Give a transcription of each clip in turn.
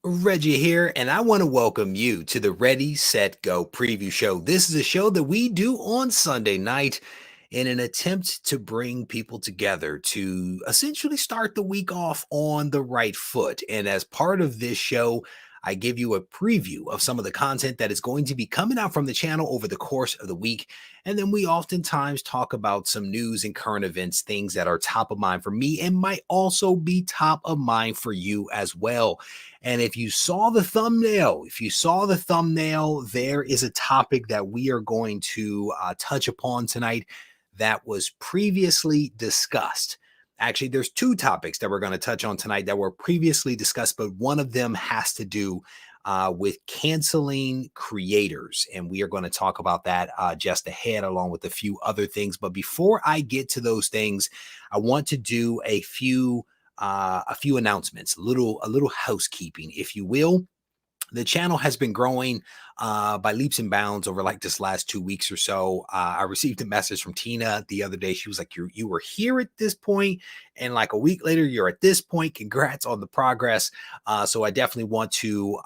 Reggie here, and I want to welcome you to the Ready, Set, Go preview show. This is a show that we do on Sunday night in an attempt to bring people together to essentially start the week off on the right foot. And as part of this show, I give you a preview of some of the content that is going to be coming out from the channel over the course of the week. And then we oftentimes talk about some news and current events, things that are top of mind for me and might also be top of mind for you as well. And if you saw the thumbnail, there is a topic that we are going to touch upon tonight that was previously discussed. Actually, there's two topics that we're going to touch on tonight that were previously discussed, but one of them has to do with canceling creators. And we are going to talk about that just ahead, along with a few other things. But before I get to those things, I want to do a few announcements, a little housekeeping, if you will. The channel has been growing by leaps and bounds over like this last 2 weeks or so. I received a message from Tina the other day. She was like, you were here at this point, and like a week later, you're at this point. Congrats on the progress. So I definitely want to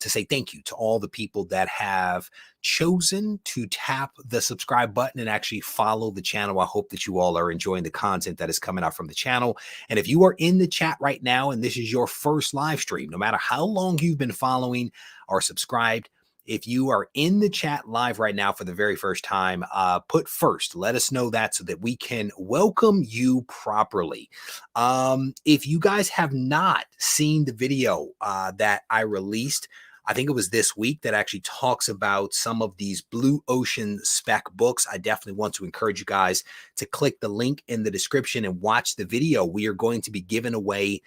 say thank you to all the people that have chosen to tap the subscribe button and actually follow the channel. I hope that you all are enjoying the content that is coming out from the channel. And if you are in the chat right now and this is your first live stream, no matter how long you've been following or subscribed, if you are in the chat live right now for the very first time, put first. Let us know that so that we can welcome you properly. If you guys have not seen the video that I released, I think it was this week, that actually talks about some of these Blue Ocean spec books, I definitely want to encourage you guys to click the link in the description and watch the video. We are going to be giving away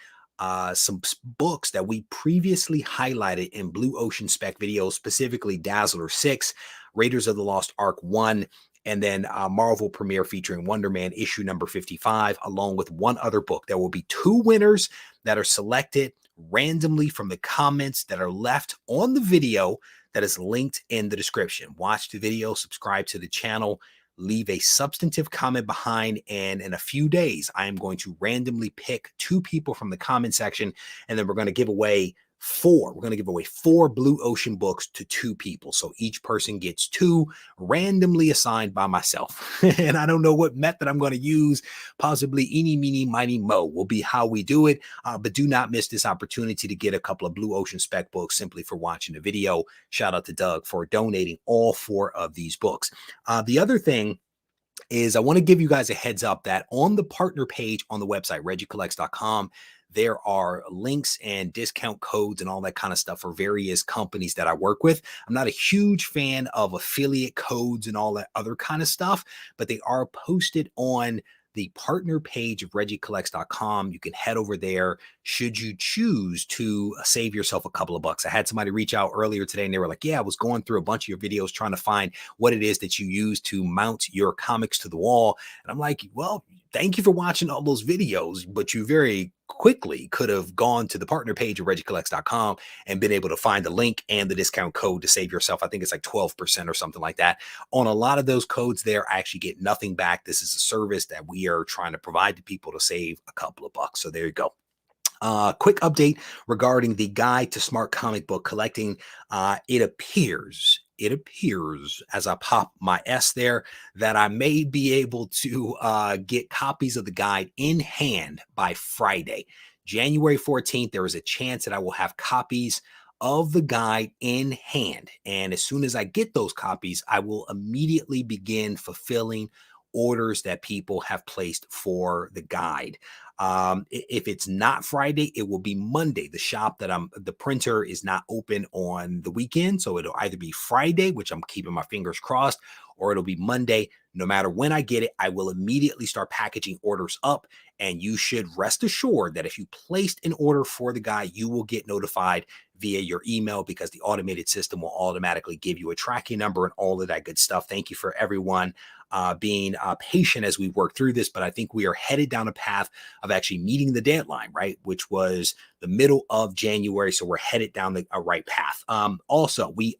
some books that we previously highlighted in Blue Ocean spec videos, specifically Dazzler 6, Raiders of the Lost Ark 1, and then Marvel Premiere featuring Wonder Man issue number 55, along with one other book. There will be two winners that are selected randomly from the comments that are left on the video that is linked in the description. Watch the video, subscribe to the channel, leave a substantive comment behind, and in a few days, I am going to randomly pick two people from the comment section, and then we're going to give away four. We're going to give away 4 Blue Ocean books to 2 people. So each person gets 2 randomly assigned by myself. And I don't know what method I'm going to use. Possibly eeny, meeny, miny, mo will be how we do it. But do not miss this opportunity to get a couple of Blue Ocean spec books simply for watching the video. Shout out to Doug for donating all 4 of these books. The other thing is I want to give you guys a heads up that on the partner page on the website, regiecollects.com, there are links and discount codes and all that kind of stuff for various companies that I work with. I'm not a huge fan of affiliate codes and all that other kind of stuff, but they are posted on the partner page of regiecollects.com. You can head over there should you choose to save yourself a couple of bucks. I had somebody reach out earlier today and they were like, yeah, I was going through a bunch of your videos trying to find what it is that you use to mount your comics to the wall. And I'm like, well, thank you for watching all those videos, but you very quickly could have gone to the partner page of regiecollects.com and been able to find the link and the discount code to save yourself. I think it's like 12% or something like that. On a lot of those codes there, I actually get nothing back. This is a service that we are trying to provide to people to save a couple of bucks. So there you go. Quick update regarding the guide to smart comic book collecting. It appears as I pop my S there that I may be able to get copies of the guide in hand by Friday, January 14th. There is a chance that I will have copies of the guide in hand. And as soon as I get those copies, I will immediately begin fulfilling orders that people have placed for the guide. If it's not Friday, it will be Monday. The printer is not open on the weekend. So it'll either be Friday, which I'm keeping my fingers crossed, or it'll be Monday. No matter when I get it, I will immediately start packaging orders up. And you should rest assured that if you placed an order for the guide, you will get notified via your email, because the automated system will automatically give you a tracking number and all of that good stuff. Thank you for everyone being patient as we work through this, but I think we are headed down a path of actually meeting the deadline, right? Which was the middle of January. So we're headed down the right path. Also, we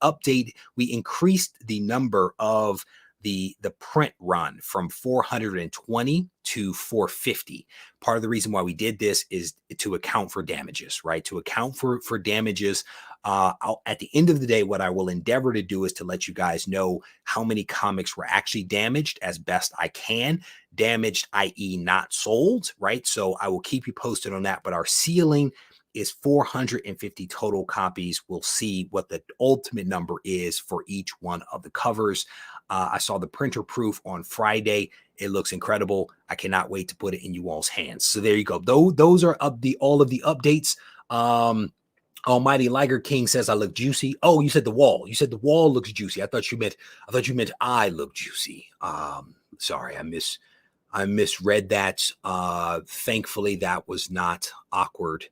increased the number of the print run from 420 to 450. Part of the reason why we did this is to account for damages, right? To account for damages. At the end of the day, what I will endeavor to do is to let you guys know how many comics were actually damaged as best I can. Damaged, i.e., not sold, right? So I will keep you posted on that. But our ceiling is 450 total copies. We'll see what the ultimate number is for each one of the covers. I saw the printer proof on Friday. It looks incredible. I cannot wait to put it in you all's hands. So there you go. Those are all of the updates. Almighty Liger King says I look juicy. Oh, you said the wall. You said the wall looks juicy. I thought you meant I look juicy. Sorry, I misread that. Thankfully, that was not awkward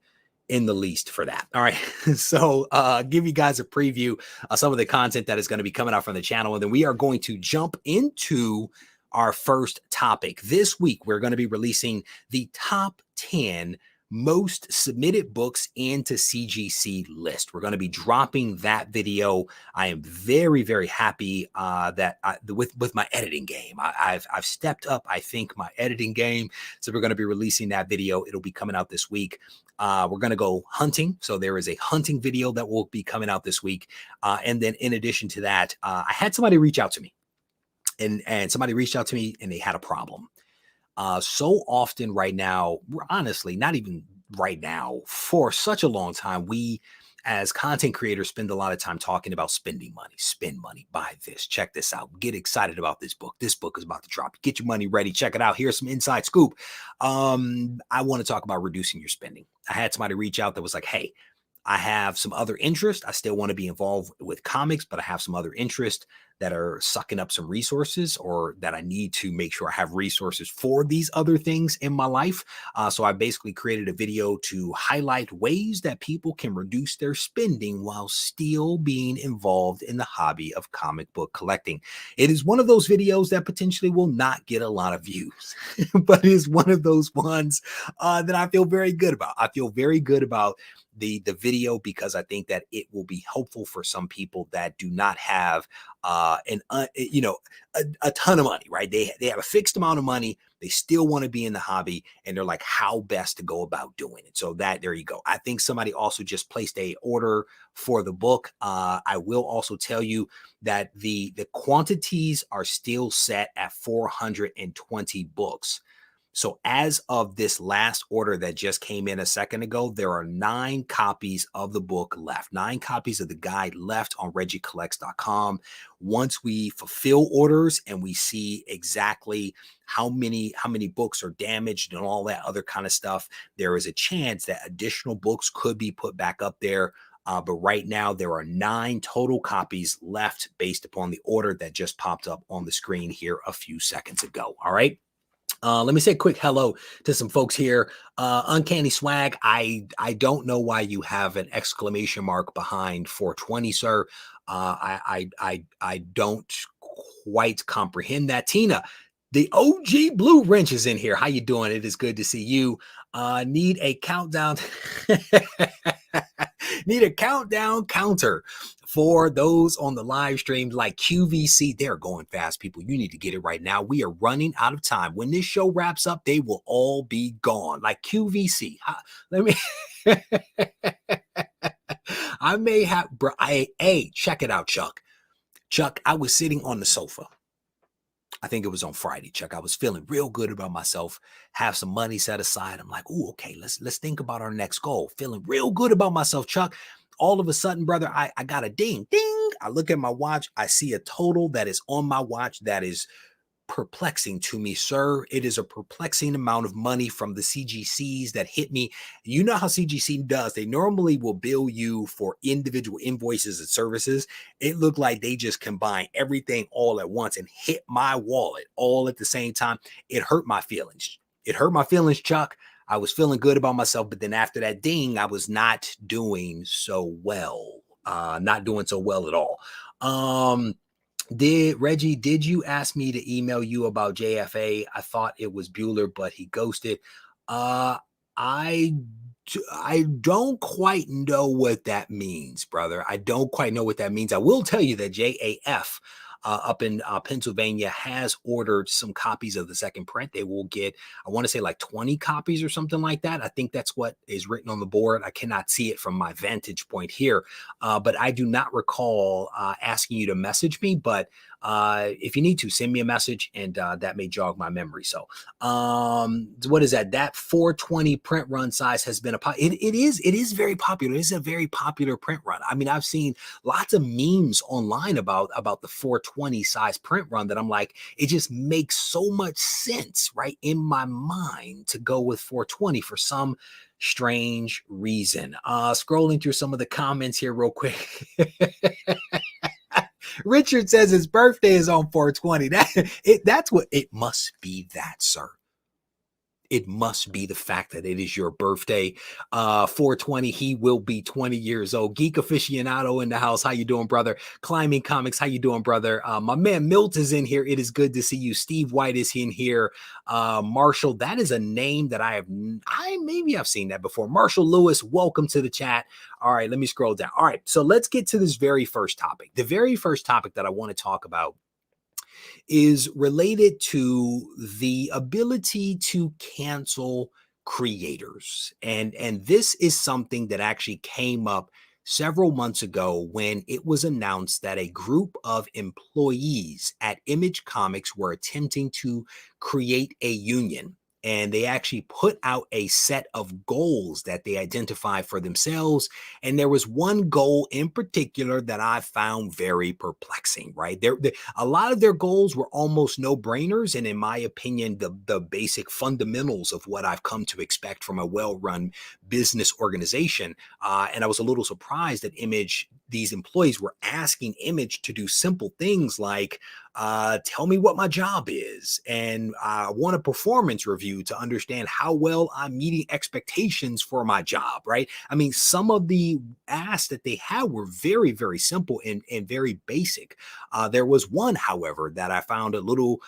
in the least for that. All right. So give you guys a preview of some of the content that is going to be coming out from the channel. And then we are going to jump into our first topic. This week, we're going to be releasing the top 10 most submitted books into CGC list. We're going to be dropping that video. I am very, very happy with my editing game. I've stepped up, I think, my editing game. So we're going to be releasing that video. It'll be coming out this week. We're going to go hunting. So there is a hunting video that will be coming out this week. And then in addition to that, I had somebody reach out to me and somebody reached out to me and they had a problem. So often right now, honestly, not even right now, for such a long time, we as content creators spend a lot of time talking about spending money, spend money, buy this, check this out, get excited about this book. This book is about to drop. Get your money ready. Check it out. Here's some inside scoop. I want to talk about reducing your spending. I had somebody reach out that was like, hey, I have some other interest. I still want to be involved with comics, but I have some other interest that are sucking up some resources, or that I need to make sure I have resources for these other things in my life. So I basically created a video to highlight ways that people can reduce their spending while still being involved in the hobby of comic book collecting. It is one of those videos that potentially will not get a lot of views, but it is one of those ones that I feel very good about. I feel very good about the video because I think that it will be helpful for some people that do not have a ton of money, right? They have a fixed amount of money. They still want to be in the hobby, and they're like, how best to go about doing it. So there you go. I think somebody also just placed a order for the book. I will also tell you that the quantities are still set at 420 books. So as of this last order that just came in a second ago, there are 9 copies of the book left, 9 copies of the guide left on regiecollects.com. Once we fulfill orders and we see exactly how many books are damaged and all that other kind of stuff, there is a chance that additional books could be put back up there. But right now, there are 9 total copies left based upon the order that just popped up on the screen here a few seconds ago. All right. Let me say a quick hello to some folks here. Uncanny Swag, I don't know why you have an exclamation mark behind 420, sir. I don't quite comprehend that. Tina, the OG Blue Wrench is in here. How you doing? It is good to see you. Need a countdown. Need a countdown counter for those on the live stream like QVC. They're going fast, people. You need to get it right now. We are running out of time. When this show wraps up, they will all be gone. Like QVC. Let me. I may have. Bro, hey, check it out, Chuck. Chuck, I was sitting on the sofa. I think it was on Friday, Chuck. I was feeling real good about myself, have some money set aside. I'm like, oh, okay, let's think about our next goal. Feeling real good about myself, Chuck. All of a sudden, brother, I got a ding. I look at my watch. I see a total that is on my watch that is perplexing to me, sir. It is a perplexing amount of money from the CGCs that hit me. You know how CGC does. They normally will bill you for individual invoices and services. It looked like they just combined everything all at once and hit my wallet all at the same time. It hurt my feelings. It hurt my feelings, Chuck. I was feeling good about myself, but then after that ding, I was not doing so well. Not doing so well at all. Reggie, did you ask me to email you about JFA? I thought it was Bueller, but he ghosted. I don't quite know what that means, brother. I don't quite know what that means. I will tell you that JAF up in Pennsylvania has ordered some copies of the second print. They will get, I want to say, like 20 copies or something like that. I think that's what is written on the board. I cannot see it from my vantage point here, but I do not recall asking you to message me. But if you need to, send me a message, and that may jog my memory. So what is that? That 420 print run size has been it is very popular. It is a very popular print run. I mean, I've seen lots of memes online about the 420 size print run that I'm like, it just makes so much sense, right, in my mind to go with 420 for some strange reason. Scrolling through some of the comments here real quick. Richard says his birthday is on 420. That's what it must be, that, sir. It must be the fact that it is your birthday. 420, he will be 20 years old. Geek aficionado in the house. How you doing, brother? Climbing Comics. How you doing, brother? My man Milt is in here. It is good to see you. Steve White is in here. Marshall, that is a name that maybe I've seen that before. Marshall Lewis, welcome to the chat. All right, let me scroll down. All right, so let's get to this very first topic. The very first topic that I want to talk about is related to the ability to cancel creators. And this is something that actually came up several months ago when it was announced that a group of employees at Image Comics were attempting to create a union. And they actually put out a set of goals that they identified for themselves. And there was one goal in particular that I found very perplexing, right? A lot of their goals were almost no-brainers. And in my opinion, the basic fundamentals of what I've come to expect from a well-run business organization. And I was a little surprised that these employees were asking Image to do simple things like, tell me what my job is, and I want a performance review to understand how well I'm meeting expectations for my job, right? I mean, some of the asks that they had were very, very simple and very basic. There was one, however, that I found a little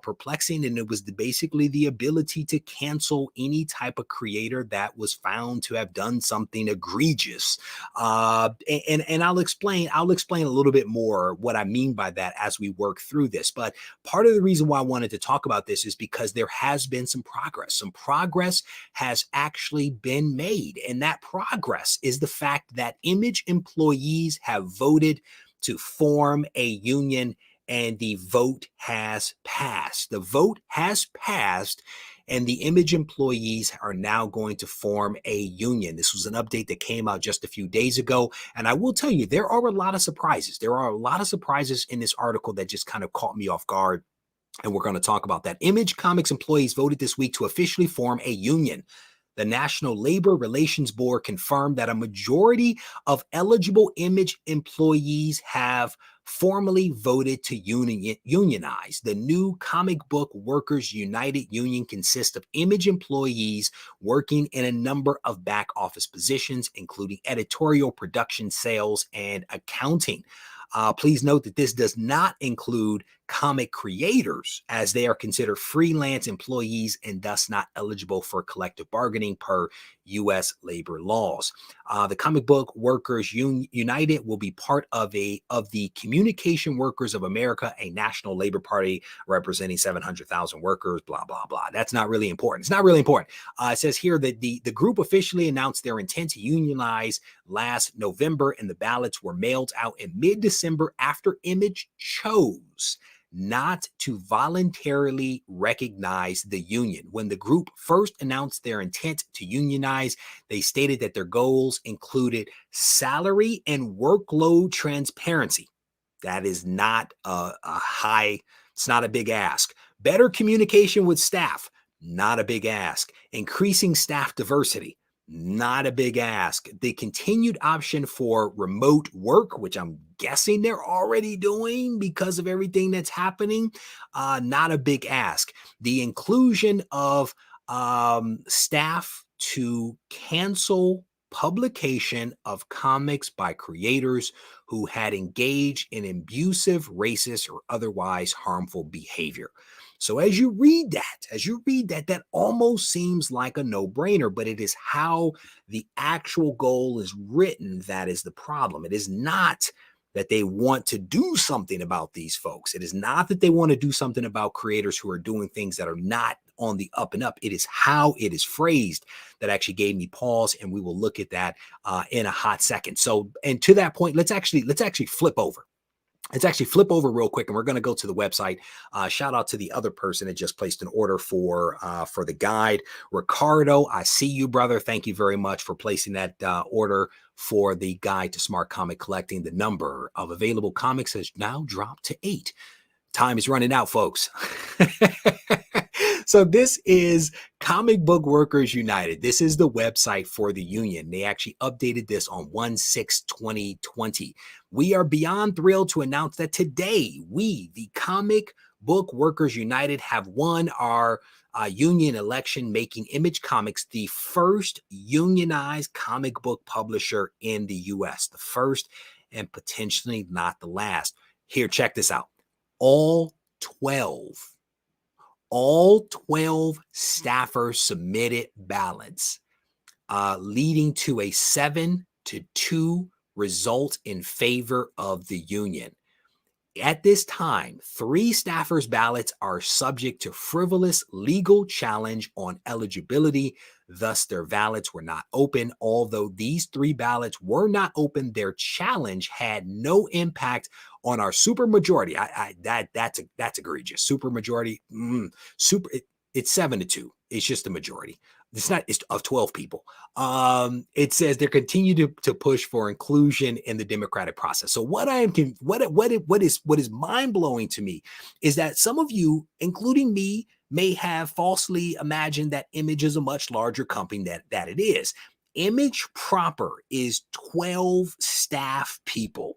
perplexing, and it was basically the ability to cancel any type of creator that was found to have done something egregious. And I'll explain a little bit more what I mean by that as we work through this. But part of the reason why I wanted to talk about this is because there has been some progress. Some progress has actually been made. And that progress is the fact that Image employees have voted to form a union, and the vote has passed. The vote has passed, and the Image employees are now going to form a union. This was an update that came out just a few days ago. And I will tell you, there are a lot of surprises. There are a lot of surprises in this article that just kind of caught me off guard. And we're going to talk about that. Image Comics employees voted this week to officially form a union. The National Labor Relations Board confirmed that a majority of eligible Image employees have formally voted to unionize. The new Comic Book Workers United Union consists of Image employees working in a number of back office positions, including editorial, production, sales, and accounting. Please note that this does not include comic creators, as they are considered freelance employees and thus not eligible for collective bargaining per U.S. labor laws. The Comic Book Workers United will be part of the Communication Workers of America, a national labor party representing 700,000 workers, blah, blah, blah. That's not really important. It's not really important. It says here that the group officially announced their intent to unionize last November, and the ballots were mailed out in mid-December after Image chose not to voluntarily recognize the union. When the group first announced their intent to unionize, they stated that their goals included salary and workload transparency. That is not it's not a big ask. Better communication with staff, not a big ask. Increasing staff diversity, not a big ask. The continued option for remote work, which I'm guessing they're already doing because of everything that's happening, not a big ask. The inclusion of staff to cancel publication of comics by creators who had engaged in abusive, racist, or otherwise harmful behavior. So as you read that, that almost seems like a no-brainer, but it is how the actual goal is written that is the problem. It is not that they want to do something about these folks. It is not that they want to do something about creators who are doing things that are not on the up and up. It is how it is phrased that actually gave me pause, and we will look at that in a hot second. So, and to that point, let's actually flip over. Let's actually flip over real quick, and we're going to go to the website. Shout out to the other person that just placed an order for the guide, Ricardo. I see you, brother. Thank you very much for placing that order for the guide to smart comic collecting. The number of available comics has now dropped to 8. Time is running out, folks. So this is Comic Book Workers United. This is the website for the union. They actually updated this on 1/6/2020. We are beyond thrilled to announce that today we, the Comic Book Workers United, have won our union election, making Image Comics the first unionized comic book publisher in the U.S. The first and potentially not the last. Here, check this out. All 12 staffers submitted ballots, leading to a 7-2 result in favor of the union. At this time, 3 staffers' ballots are subject to frivolous legal challenge on eligibility. Thus, their ballots were not open. Although these 3 ballots were not open, their challenge had no impact on our supermajority. That's egregious. Supermajority, it's 7-2. It's just a majority. It's of 12 people. It says they continue to push for inclusion in the democratic process. So what is mind blowing to me is that some of you, including me, may have falsely imagined that Image is a much larger company that it is. Image proper is 12 staff people,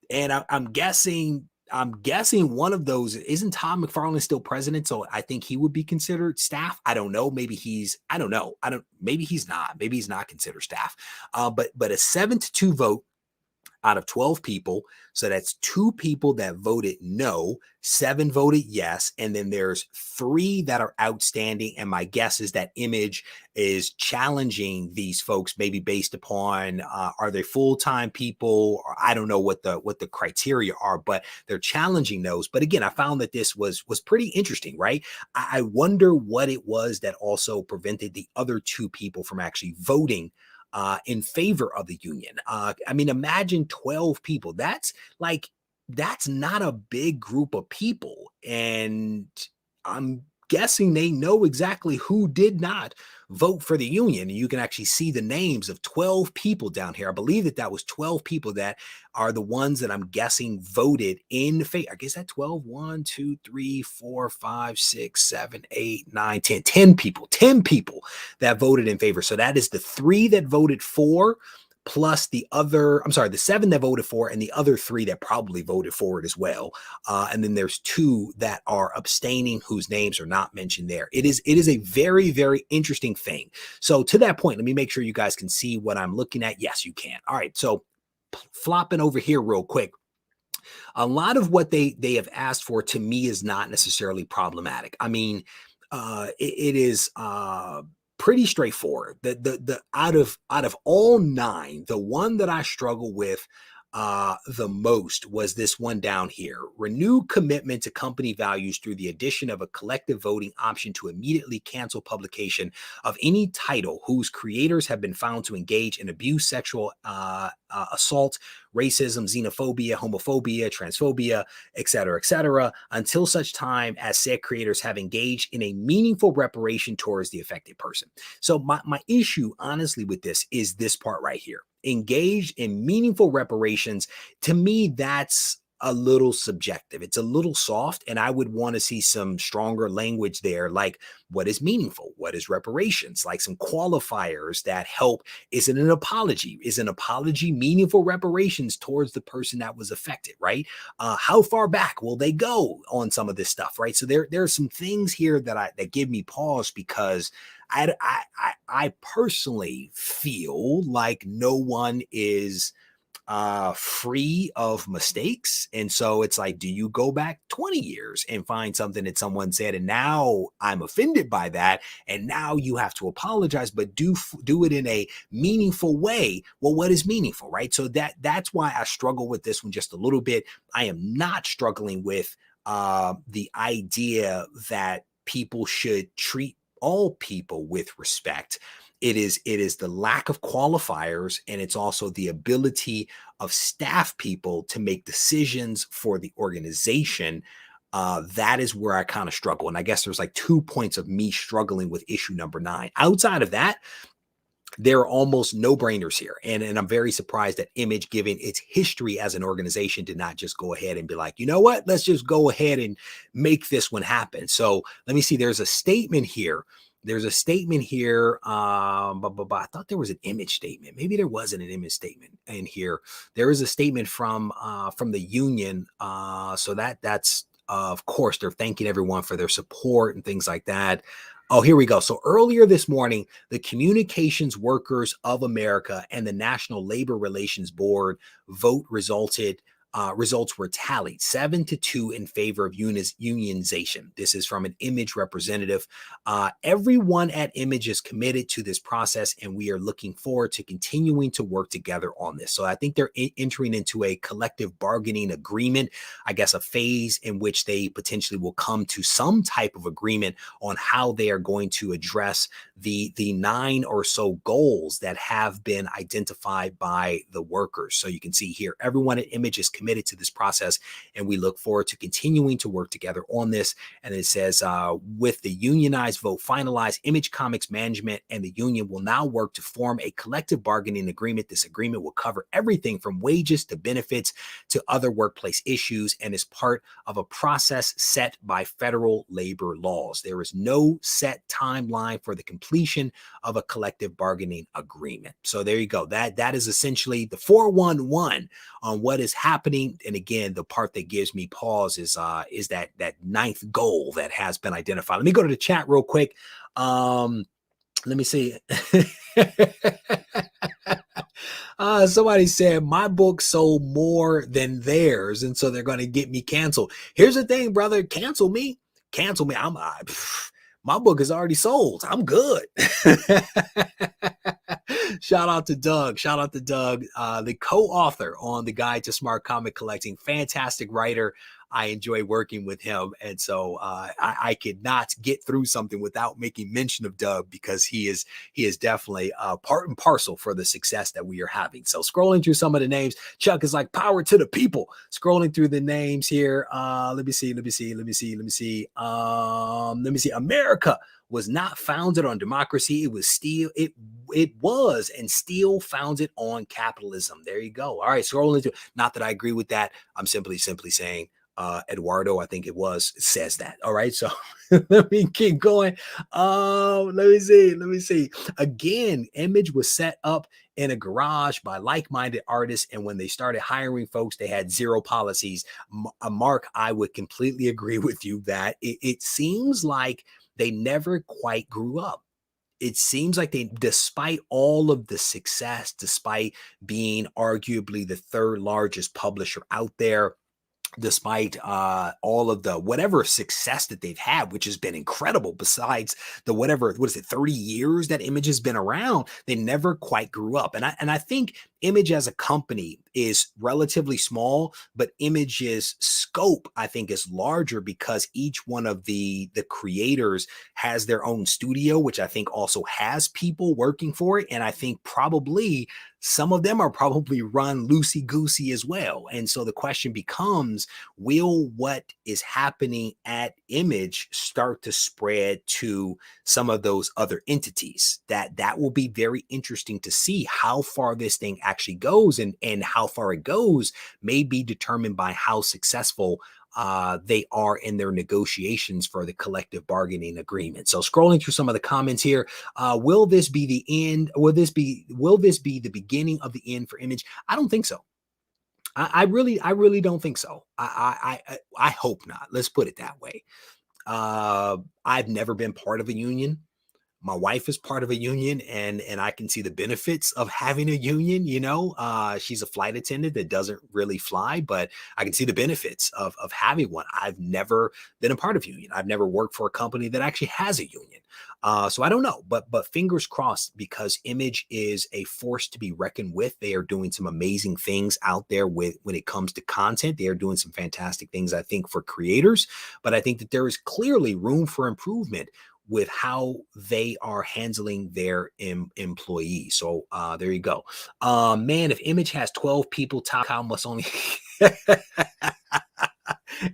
and I'm guessing one of those isn't Tom McFarlane still president, so I think he would be considered staff. I don't know. Maybe he's not. Maybe he's not considered staff. But a 7-2 vote out of 12 people. So that's 2 people that voted no, 7 voted yes, and then there's 3 that are outstanding. And my guess is that Image is challenging these folks, maybe based upon are they full-time people, or I don't know what the criteria are, but they're challenging those. But again, I found that this was pretty interesting, right? I wonder what it was that also prevented the other 2 people from actually voting in favor of the union. I mean, imagine 12 people. That's not a big group of people. And I'm guessing they know exactly who did not vote for the union. And you can actually see the names of 12 people down here. I believe that was 12 people that are the ones that I'm guessing voted in favor. I guess that 12, 1, 2, 3, 4, 5, 6, 7, 8, 9, 10, 10 people that voted in favor. So that is the 3 that voted for, plus the 7 that voted for, and the other 3 that probably voted for it as well. And then there's 2 that are abstaining, whose names are not mentioned there. It is a very, very interesting thing. So to that point, let me make sure you guys can see what I'm looking at. Yes, you can. All right. So flopping over here real quick. A lot of what they have asked for to me is not necessarily problematic. I mean, it is pretty straightforward. The out of all 9, the one that I struggle with the most was this one down here. Renewed commitment to company values through the addition of a collective voting option to immediately cancel publication of any title whose creators have been found to engage in abuse, sexual assault, racism, xenophobia, homophobia, transphobia, etc., until such time as said creators have engaged in a meaningful reparation towards the affected person. So my issue, honestly, with this is this part right here. Engaged in meaningful reparations. To me, that's a little subjective. It's a little soft, and I would want to see some stronger language there, like what is meaningful, what is reparations, like some qualifiers that help. Is it an apology? Is an apology meaningful reparations towards the person that was affected, right? How far back will they go on some of this stuff, right? So there are some things here that give me pause, because I personally feel like no one is free of mistakes. And so it's like, do you go back 20 years and find something that someone said, and now I'm offended by that, and now you have to apologize, but do it in a meaningful way? Well, what is meaningful, right? So that's why I struggle with this one just a little bit. I am not struggling with the idea that people should treat all people with respect. It is the lack of qualifiers, and it's also the ability of staff people to make decisions for the organization. That is where I kind of struggle. And I guess there's like 2 points of me struggling with issue number 9. Outside of that, there are almost no brainers here. And I'm very surprised that Image, given its history as an organization, did not just go ahead and be like, you know what, let's just go ahead and make this one happen. So let me see. There's a statement here. I thought there was an Image statement. Maybe there wasn't an Image statement in here. There is a statement from the union. So that's of course, they're thanking everyone for their support and things like that. Oh, here we go. So earlier this morning, the Communications Workers of America and the National Labor Relations Board results were tallied 7-2 in favor of unionization. This is from an Image representative. Everyone at Image is committed to this process, and we are looking forward to continuing to work together on this. So I think they're entering into a collective bargaining agreement, I guess a phase in which they potentially will come to some type of agreement on how they are going to address the 9 or so goals that have been identified by the workers. So you can see here, everyone at Image is committed to this process, and we look forward to continuing to work together on this. And it says, with the unionized vote finalized, Image Comics management and the union will now work to form a collective bargaining agreement. This agreement will cover everything from wages to benefits to other workplace issues, and is part of a process set by federal labor laws. There is no set timeline for the completion of a collective bargaining agreement. So there you go. That is essentially the 411 on what is happening. And again, the part that gives me pause is that 9th goal that has been identified. Let me go to the chat real quick. Let me see. Somebody said my book sold more than theirs, and so they're going to get me canceled. Here's the thing, brother. Cancel me. My book is already sold. I'm good. Shout out to Doug, the co-author on the Guide to Smart Comic Collecting. Fantastic writer. I enjoy working with him. And so I could not get through something without making mention of Doug, because he is definitely part and parcel for the success that we are having. So scrolling through some of the names, Chuck is like, power to the people. Scrolling through the names here. Let me see. America was not founded on democracy. It was and still founded on capitalism. There you go. All right, scrolling through. Not that I agree with that. I'm simply saying Eduardo, I think it says that. All right, so let me keep going. Let me see. Again, Image was set up in a garage by like-minded artists, and when they started hiring folks, they had zero policies. Mark, I would completely agree with you that it seems like they never quite grew up. It seems like despite all of the success, despite being arguably the 3rd largest publisher out there, despite all of the whatever success that they've had, which has been incredible, besides the 30 years that Image has been around, they never quite grew up. And I think Image as a company is relatively small, but Image's scope, I think, is larger because each one of the creators has their own studio, which I think also has people working for it. And I think probably some of them are probably run loosey-goosey as well. And so the question becomes, will what is happening at Image start to spread to some of those other entities? That will be very interesting to see how far this thing actually goes, and how far it goes may be determined by how successful they are in their negotiations for the collective bargaining agreement. So scrolling through some of the comments here, will this be the end? Will this be the beginning of the end for Image? I don't think so. I really don't think so. I hope not. Let's put it that way. I've never been part of a union. My wife is part of a union, and I can see the benefits of having a union. She's a flight attendant that doesn't really fly, but I can see the benefits of having one. I've never been a part of a union. I've never worked for a company that actually has a union. So I don't know, but fingers crossed, because Image is a force to be reckoned with. They are doing some amazing things out there when it comes to content. They are doing some fantastic things, I think, for creators, but I think that there is clearly room for improvement with how they are handling their employees. So there you go. Man, if Image has 12 people, Top must only.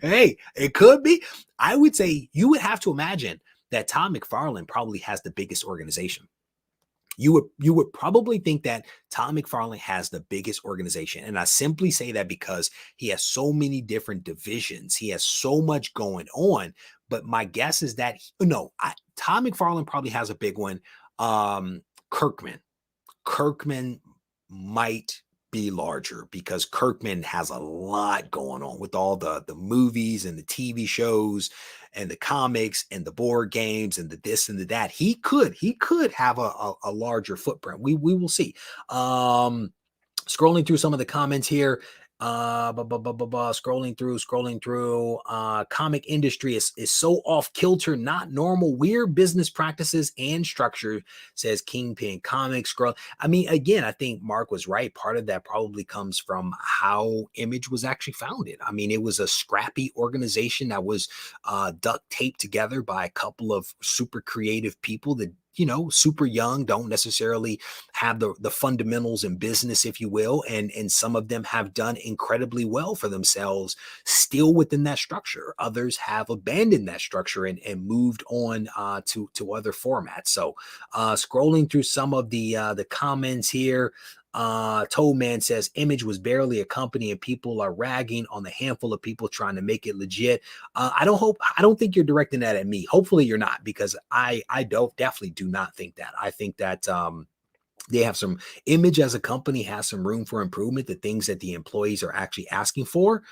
Hey, it could be. I would say you would have to imagine that Todd McFarlane probably has the biggest organization. You would probably think that Tom McFarlane has the biggest organization. And I simply say that because he has so many different divisions. He has so much going on. But my guess is that Tom McFarlane probably has a big one. Kirkman might be larger because Kirkman has a lot going on with all the movies and the TV shows and the comics and the board games and the this and the that. He could have a larger footprint. We will see. Scrolling through some of the comments here. Scrolling through. Comic industry is so off kilter, not normal, weird business practices and structure, says Kingpin Comics. I mean, again, I think Mark was right. Part of that probably comes from how Image was actually founded. I mean, it was a scrappy organization that was duct taped together by a couple of super creative people that, super young, don't necessarily have the fundamentals in business, if you will. And some of them have done incredibly well for themselves still within that structure. Others have abandoned that structure and moved on to other formats. So scrolling through some of the comments here. Toadman says Image was barely a company and people are ragging on the handful of people trying to make it legit. I don't think you're directing that at me. Hopefully you're not, because I definitely do not think that. I think that they have some Image as a company has some room for improvement. The things that the employees are actually asking for,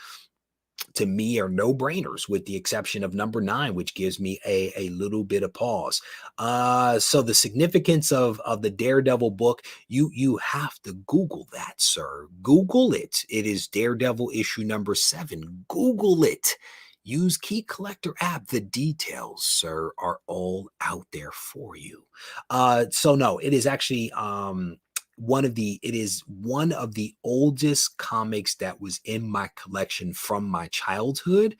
to me, are no-brainers, with the exception of number 9, which gives me a little bit of pause. So the significance of the Daredevil book, you have to Google that, sir. Google it. It is Daredevil issue number 7. Google it. Use Key Collector app. The details, sir, are all out there for you. So no, it is actually one of the oldest comics that was in my collection from my childhood.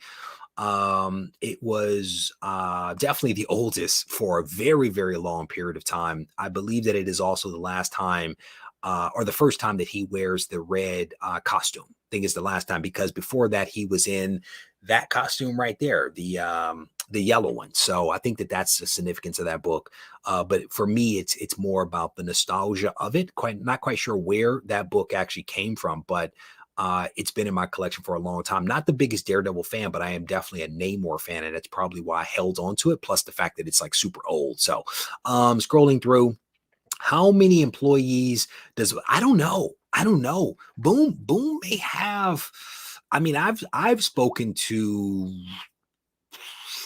It was definitely the oldest for a very, very long period of time. I believe that it is also the last time or the first time that he wears the red costume. I think it's the last time, because before that he was in that costume right there, the yellow one. So I think that that's the significance of that book. But for me, it's more about the nostalgia of it. Not quite sure where that book actually came from, but it's been in my collection for a long time. Not the biggest Daredevil fan, but I am definitely a Namor fan, and that's probably why I held on to it. Plus the fact that it's like super old. So scrolling through, how many employees I don't know. Boom may have. I mean, I've spoken to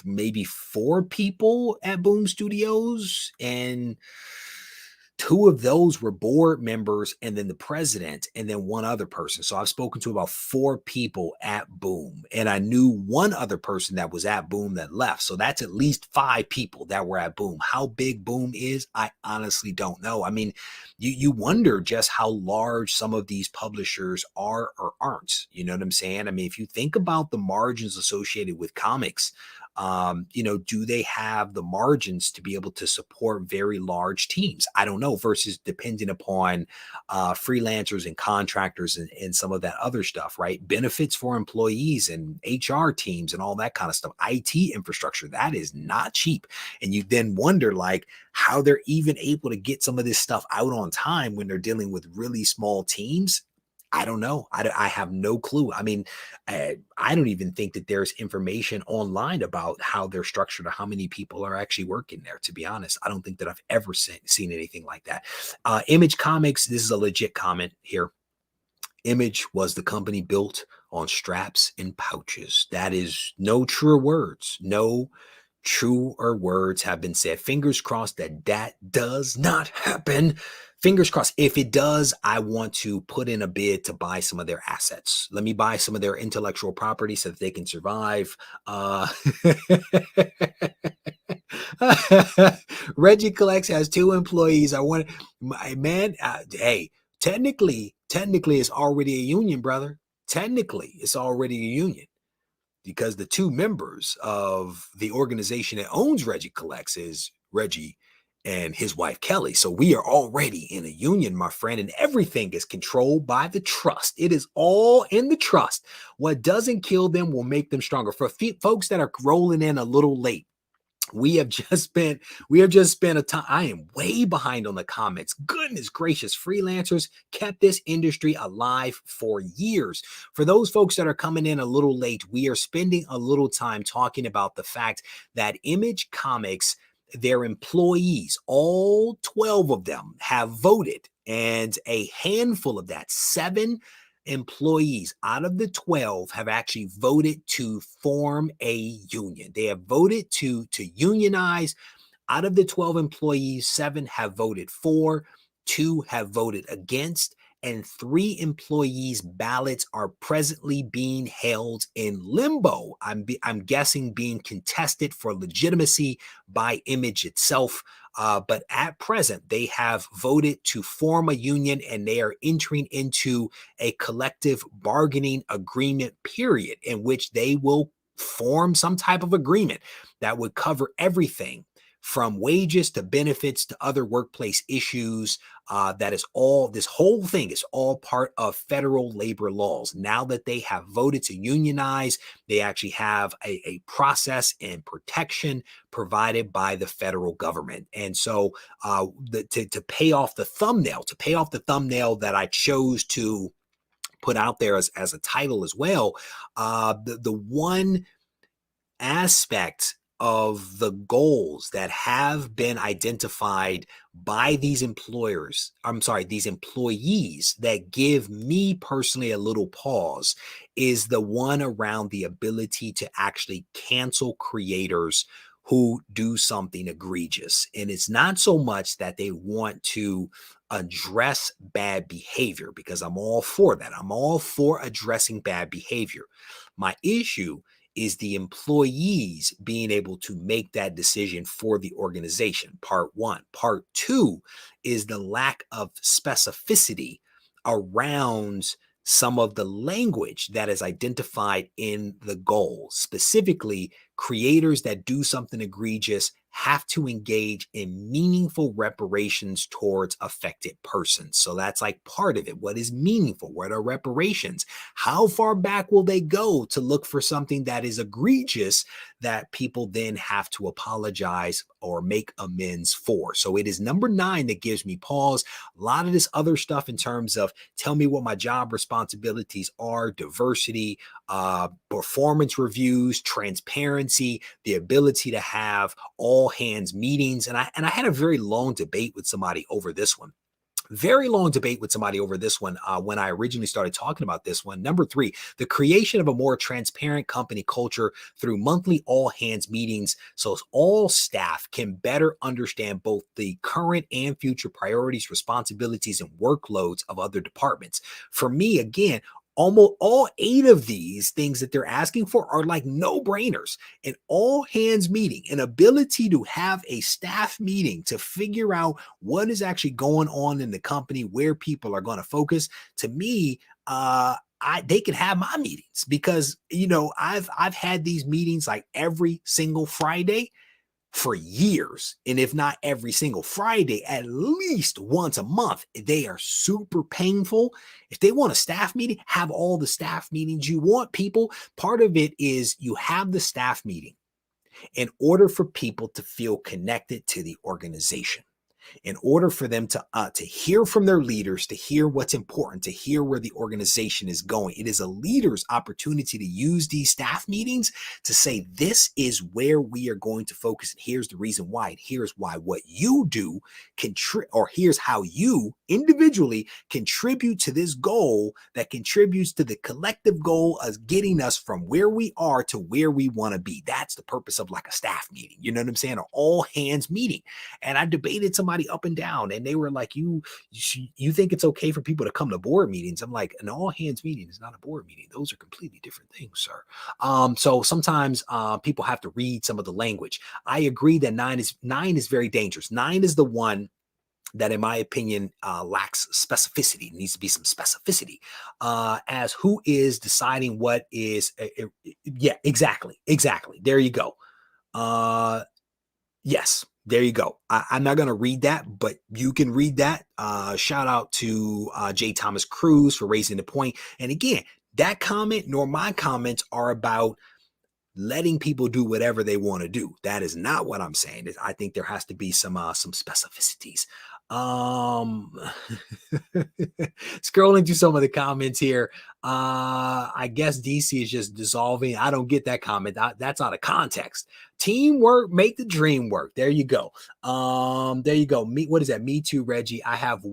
maybe 4 people at Boom Studios, and 2 of those were board members, and then the president, and then 1 other person. So I've spoken to about 4 people at Boom, and I knew 1 other person that was at Boom that left. So that's at least 5 people that were at Boom. How big Boom is, I honestly don't know. I mean, you wonder just how large some of these publishers are or aren't. You know what I'm saying? I mean, if you think about the margins associated with comics, do they have the margins to be able to support very large teams? I don't know, versus depending upon freelancers and contractors and some of that other stuff, right? Benefits for employees and HR teams and all that kind of stuff. IT infrastructure, that is not cheap. And you then wonder like how they're even able to get some of this stuff out on time when they're dealing with really small teams. I don't know. I have no clue. I mean, I don't even think that there's information online about how they're structured or how many people are actually working there. To be honest, I don't think that I've ever seen anything like that. Image Comics, this is a legit comment here. Image was the company built on straps and pouches. That is no truer words. No Truer words have been said. Fingers crossed that that does not happen. Fingers crossed. If it does, I want to put in a bid to buy some of their assets. Let me buy some of their intellectual property so that they can survive. Reggie Collects has 2 employees. I want, my man. Hey, technically, it's already a union, brother. Technically, it's already a union because the 2 members of the organization that owns Reggie Collects is Reggie and his wife Kelly. So we are already in a union, my friend, and everything is controlled by the trust. It is all in the trust. What doesn't kill them will make them stronger. For folks that are rolling in a little late, we have just spent a time. I am way behind on the comments. Goodness gracious, freelancers kept this industry alive for years. For those folks that are coming in a little late, we are spending a little time talking about the fact that Image Comics, their employees, all 12 of them have voted, and a handful of that, 7 employees out of the 12 have actually voted to form a union. They have voted to unionize. Out of the 12 employees, 7 have voted for, 2 have voted against, and 3 employees' ballots are presently being held in limbo. I'm guessing being contested for legitimacy by Image itself. But at present, they have voted to form a union and they are entering into a collective bargaining agreement period in which they will form some type of agreement that would cover everything from wages to benefits to other workplace issues. That is all, this whole thing is all part of federal labor laws. Now that they have voted to unionize, they actually have a process and protection provided by the federal government. And so to pay off the thumbnail that I chose to put out there as a title as well, the one aspect of the goals that have been identified by these these employees that give me personally a little pause is the one around the ability to actually cancel creators who do something egregious. And it's not so much that they want to address bad behavior, because I'm all for that. I'm all for addressing bad behavior. My issue is the employees being able to make that decision for the organization. Part one. Part two is the lack of specificity around some of the language that is identified in the goal. Specifically, creators that do something egregious have to engage in meaningful reparations towards affected persons. So that's like part of it. What is meaningful? What are reparations? How far back will they go to look for something that is egregious that people then have to apologize or make amends for? So it is number 9 that gives me pause. A lot of this other stuff in terms of tell me what my job responsibilities are, diversity, performance reviews, transparency, the ability to have all hands meetings. And I had a very long debate with somebody over this one. When I originally started talking about this one. Number 3, the creation of a more transparent company culture through monthly all hands meetings so all staff can better understand both the current and future priorities, responsibilities, and workloads of other departments. For me, again, almost all 8 of these things that they're asking for are like no-brainers. An all hands meeting, an ability to have a staff meeting to figure out what is actually going on in the company, where people are going to focus. To me, they can have my meetings because I've had these meetings like every single Friday for years. And if not every single Friday, at least once a month. They are super painful. If they want a staff meeting, have all the staff meetings you want, people. Part of it is you have the staff meeting in order for people to feel connected to the organization. in order for them to hear from their leaders, to hear what's important, to hear where the organization is going. It is a leader's opportunity to use these staff meetings to say, this is where we are going to focus, and here's the reason why, and here's why what you do or here's how you individually contribute to this goal that contributes to the collective goal of getting us from where we are to where we want to be. That's the purpose of like a staff meeting. You know what I'm saying? An all hands meeting. And I debated somebody up and down, and they were like, you think it's okay for people to come to board meetings? I'm like, an all hands meeting is not a board meeting. Those are completely different things, sir. So sometimes people have to read some of the language. I agree that nine is very dangerous. 9 is the one that, in my opinion, lacks specificity. It needs to be some specificity as who is deciding what is. Yeah, exactly. There you go. Yes, there you go. I'm not going to read that, but you can read that. Shout out to J. Thomas Cruz for raising the point. And again, that comment nor my comments are about letting people do whatever they want to do. That is not what I'm saying. I think there has to be some specificities. Scrolling through some of the comments here. I guess DC is just dissolving. I don't get that comment. That's out of context. Teamwork make the dream work. There you go. There you go. What is that? Me too, Reggie. I have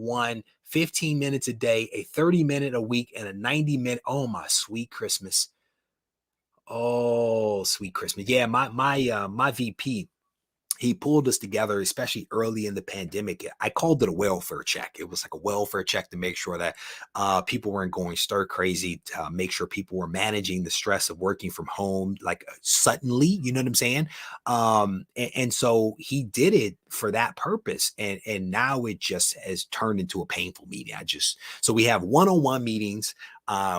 15 minutes a day, a 30-minute a week, and a 90-minute. Oh, my sweet Christmas. Oh, sweet Christmas. Yeah, my VP, he pulled us together, especially early in the pandemic. I called it a welfare check. It was like a welfare check to make sure that people weren't going stir crazy, to make sure people were managing the stress of working from home, like suddenly, you know what I'm saying? And so he did it for that purpose. And now it just has turned into a painful meeting. So we have one-on-one meetings.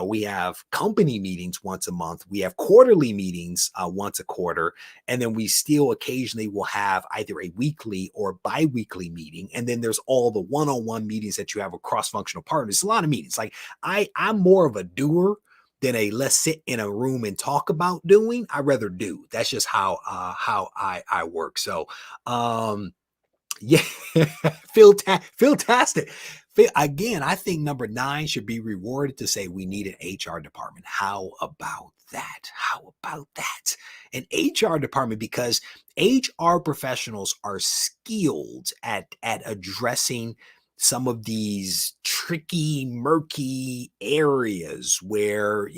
We have company meetings once a month. We have quarterly meetings once a quarter. And then we still occasionally will have either a weekly or bi-weekly meeting. And then there's all the one-on-one meetings that you have with cross-functional partners. It's a lot of meetings. Like I'm more of a doer than a let's sit in a room and talk about doing. I rather do. That's just how I work. So yeah, fantastic. Again, I think number 9 should be rewarded to say we need an HR department. How about that? How about that? An HR department, because HR professionals are skilled at addressing some of these tricky, murky areas where,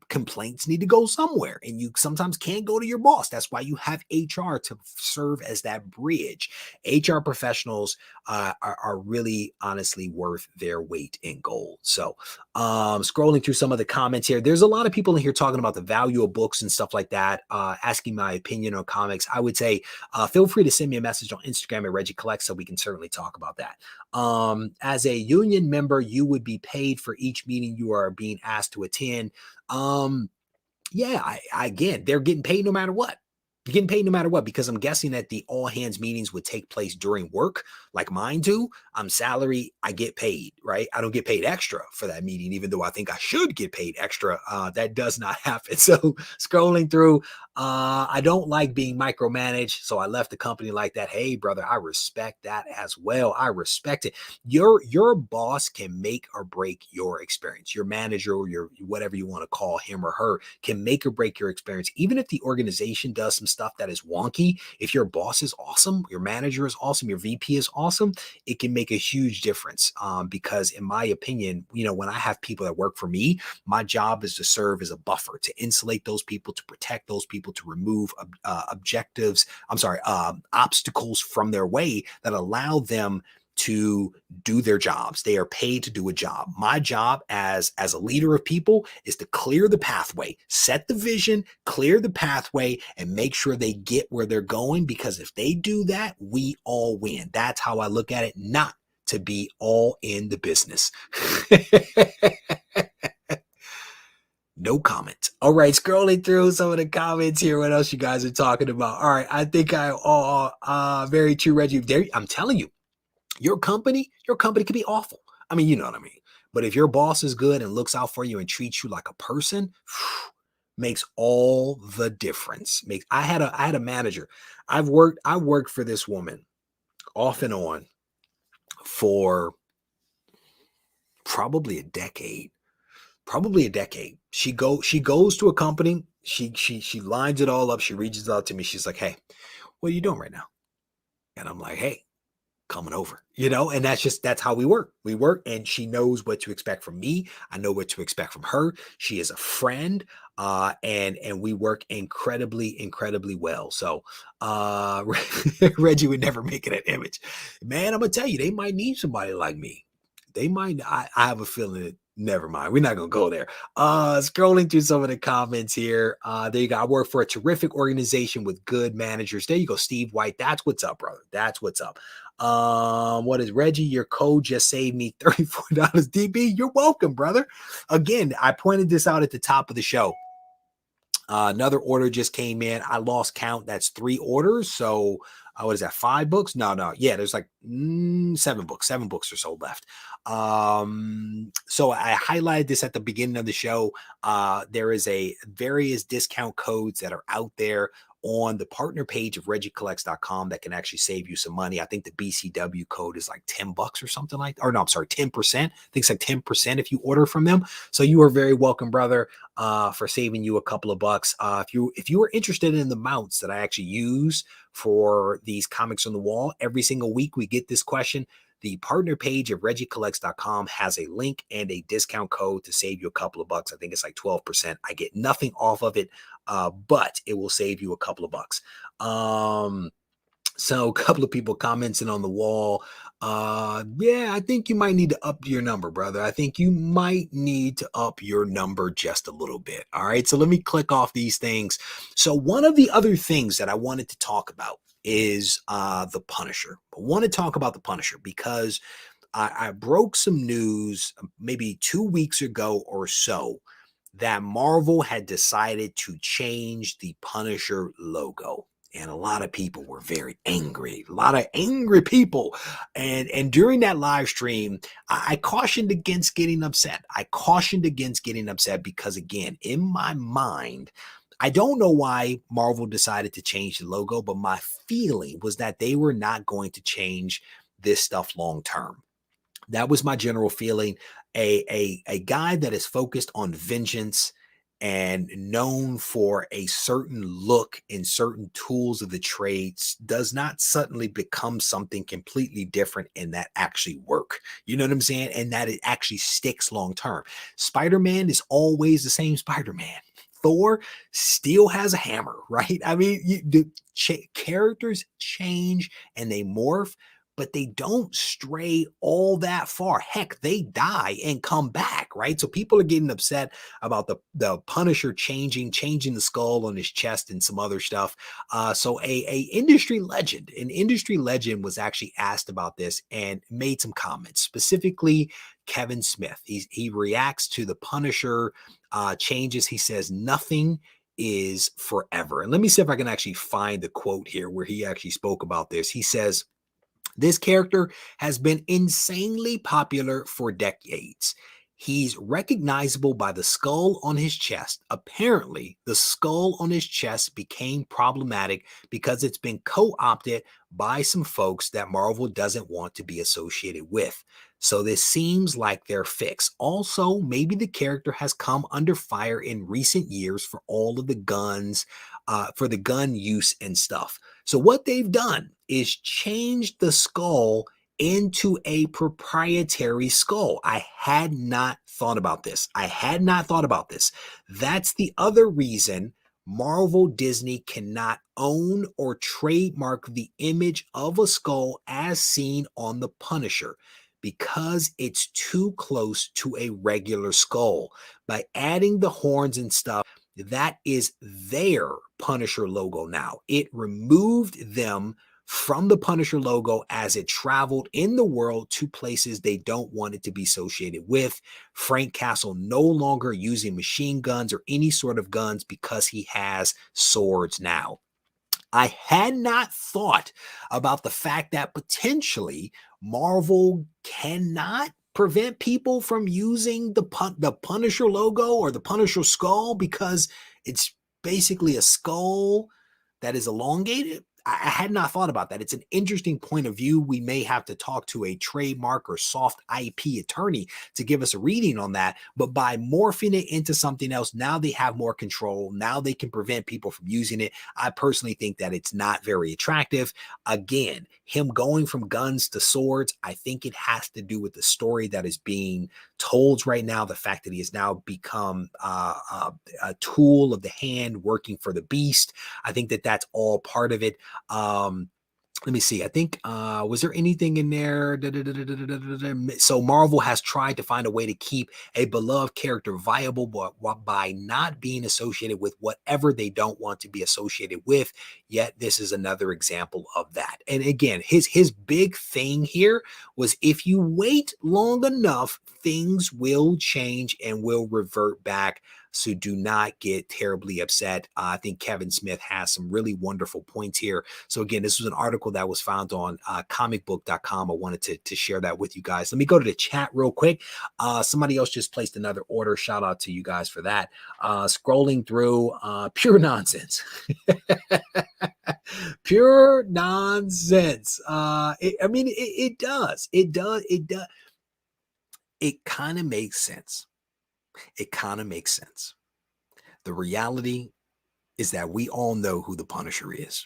complaints need to go somewhere, and you sometimes can't go to your boss. That's why you have HR to serve as that bridge. HR professionals are really honestly worth their weight in gold. So scrolling through some of the comments here, there's a lot of people in here talking about the value of books and stuff like that, asking my opinion on comics. I would say feel free to send me a message on Instagram at Regie Collects, so we can certainly talk about that. As a union member, you would be paid for each meeting you are being asked to attend. Yeah, again, they're getting paid no matter what. You're getting paid no matter what, because I'm guessing that the all hands meetings would take place during work, like mine do. I'm salary, I get paid, right? I don't get paid extra for that meeting, even though I think I should get paid extra. That does not happen. So scrolling through, I don't like being micromanaged, so I left the company like that. Hey, brother, I respect that as well. I respect it. Your boss can make or break your experience. Your manager, or your whatever you want to call him or her, can make or break your experience. Even if the organization does some stuff that is wonky, if your boss is awesome, your manager is awesome, your VP is awesome, it can make a huge difference. Because in my opinion, when I have people that work for me, my job is to serve as a buffer, to insulate those people, to protect those people, to remove obstacles from their way that allow them to do their jobs. They are paid to do a job. My job as a leader of people is to clear the pathway, set the vision, clear the pathway, and make sure they get where they're going, because if they do that, we all win. That's how I look at it, not to be all in the business. No comment. All right, scrolling through some of the comments here. What else you guys are talking about? All right, I think very true, Reggie. I'm telling you, your company could be awful. I mean, you know what I mean. But if your boss is good and looks out for you and treats you like a person, makes all the difference. I had a manager. I worked for this woman off and on for probably a decade. Probably a decade. She goes to a company. She lines it all up. She reaches out to me. She's like, "Hey, what are you doing right now?" And I'm like, "Hey, coming over," and that's how we work. We work, and she knows what to expect from me. I know what to expect from her. She is a friend, and we work incredibly well. So, Reggie would never make it an image, man. I'm gonna tell you, they might need somebody like me. They might. I have a feeling that. Never mind. We're not gonna go there. Scrolling through some of the comments here. There you go. I work for a terrific organization with good managers. There you go, Steve White. That's what's up, brother. That's what's up. What is Reggie? Your code just saved me $34 DB. You're welcome, brother. Again, I pointed this out at the top of the show. Another order just came in. I lost count. That's 3 orders. So what is that? 5 books? No. Yeah, there's like 7 books. 7 books or so left. So I highlighted this at the beginning of the show. There is various discount codes that are out there on the partner page of regiecollects.com that can actually save you some money. I think the BCW code is like $10 or something like that. Or no, I'm sorry, 10%. I think it's like 10% if you order from them. So you are very welcome, brother, for saving you a couple of bucks. If you are interested in the mounts that I actually use for these comics on the wall, every single week we get this question. The partner page of regiecollects.com has a link and a discount code to save you a couple of bucks. I think it's like 12%. I get nothing off of it, but it will save you a couple of bucks. So a couple of people commenting on the wall. Yeah, I think you might need to up your number, brother. I think you might need to up your number just a little bit. All right. So let me click off these things. So one of the other things that I wanted to talk about is the Punisher. I want to talk about the Punisher because I broke some news maybe 2 weeks ago or so that Marvel had decided to change the Punisher logo. And a lot of people were very angry, a lot of angry people. And during that live stream, I cautioned against getting upset. I cautioned against getting upset because, again, in my mind, I don't know why Marvel decided to change the logo, but my feeling was that they were not going to change this stuff long term. That was my general feeling. A guy that is focused on vengeance and known for a certain look and certain tools of the trades does not suddenly become something completely different and that actually work. You know what I'm saying? And that it actually sticks long term. Spider-Man is always the same Spider-Man. Thor still has a hammer, right? I mean, the characters change and they morph, but they don't stray all that far. Heck, they die and come back, right? So people are getting upset about the Punisher changing the skull on his chest and some other stuff. So an industry legend was actually asked about this and made some comments, specifically Kevin Smith. He reacts to the Punisher changes. He says nothing is forever. And let me see if I can actually find the quote here where he actually spoke about this. He says, "This character has been insanely popular for decades. He's recognizable by the skull on his chest. Apparently, the skull on his chest became problematic because it's been co-opted by some folks that Marvel doesn't want to be associated with. So this seems like their fix. Also, maybe the character has come under fire in recent years for all of the guns, for the gun use and stuff. So what they've done is changed the skull into a proprietary skull. I had not thought about this. That's the other reason Marvel Disney cannot own or trademark the image of a skull as seen on the Punisher because it's too close to a regular skull. By adding the horns and stuff, that is their Punisher logo now. It removed them from the Punisher logo as it traveled in the world to places they don't want it to be associated with. Frank Castle no longer using machine guns or any sort of guns because he has swords now." I had not thought about the fact that potentially Marvel cannot prevent people from using the Punisher logo or the Punisher skull because it's basically a skull that is elongated. I had not thought about that. It's an interesting point of view. We may have to talk to a trademark or soft IP attorney to give us a reading on that. But by morphing it into something else, now they have more control. Now they can prevent people from using it. I personally think that it's not very attractive. Again, him going from guns to swords, I think it has to do with the story that is being told right now. The fact that he has now become a tool of the hand working for the beast. I think that that's all part of it. Let me see. I think was there anything in there? So Marvel has tried to find a way to keep a beloved character viable, but by not being associated with whatever they don't want to be associated with. Yet this is another example of that. And again, his big thing here was if you wait long enough, things will change and will revert back. So do not get terribly upset. I think Kevin Smith has some really wonderful points here. So again, this was an article that was found on comicbook.com. I wanted to share that with you guys. Let me go to the chat real quick. Somebody else just placed another order. Shout out to you guys for that. Scrolling through, pure nonsense. Pure nonsense. It does. It does. It does. It kind of makes sense. It kind of makes sense. The reality is that we all know who the Punisher is.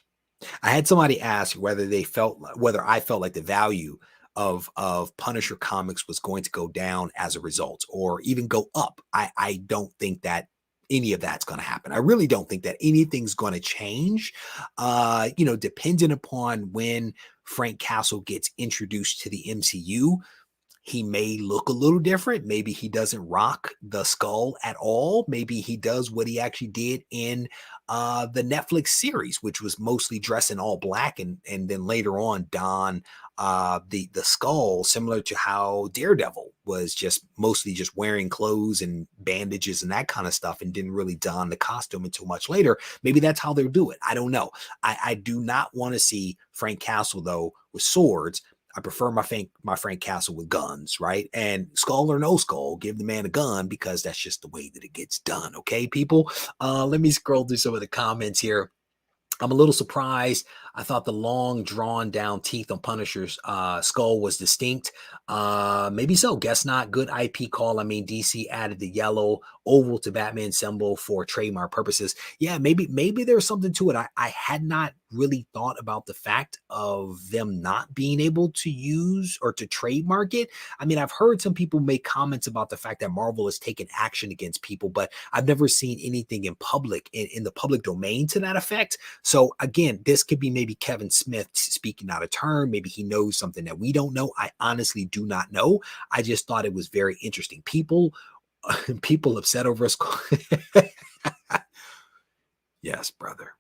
I had somebody ask whether I felt like the value of Punisher comics was going to go down as a result or even go up. I don't think that any of that's going to happen. I really don't think that anything's going to change. Depending upon when Frank Castle gets introduced to the MCU, he may look a little different. Maybe he doesn't rock the skull at all. Maybe he does what he actually did in the Netflix series, which was mostly dressed in all black and then later on don the skull, similar to how Daredevil was just mostly just wearing clothes and bandages and that kind of stuff and didn't really don the costume until much later. Maybe that's how they'll do it. I don't know. I do not want to see Frank Castle, though, with swords. I prefer my Frank Castle with guns, right? And skull or no skull, give the man a gun because that's just the way that it gets done. Okay, people? Let me scroll through some of the comments here. I'm a little surprised. I thought the long, drawn down teeth on Punisher's skull was distinct. Maybe so. Guess not. Good IP call. I mean, DC added the yellow oval to Batman symbol for trademark purposes. Yeah, maybe there's something to it. I had not really thought about the fact of them not being able to use or to trademark it. I mean, I've heard some people make comments about the fact that Marvel has taken action against people, but I've never seen anything in public, in the public domain to that effect. So again, this could be maybe Kevin Smith speaking out of turn. Maybe he knows something that we don't know. I honestly do not know. I just thought it was very interesting. People upset over us. Yes, brother.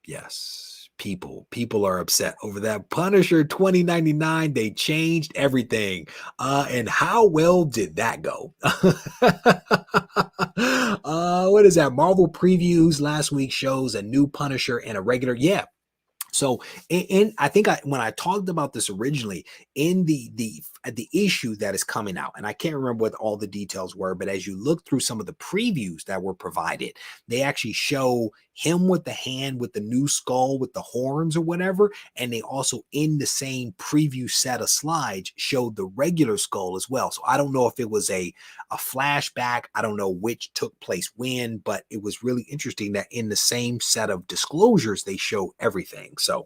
Yes, people are upset over that Punisher 2099. They changed everything. And how well did that go? What is that? Marvel previews last week shows a new Punisher and a regular. Yeah. So, I think when I talked about this originally in the issue that is coming out, and I can't remember what all the details were, but as you look through some of the previews that were provided, they actually show him with the hand with the new skull with the horns or whatever, and they also in the same preview set of slides showed the regular skull as well. So I don't know if it was a flashback. I don't know which took place when, but it was really interesting that in the same set of disclosures they show everything. So,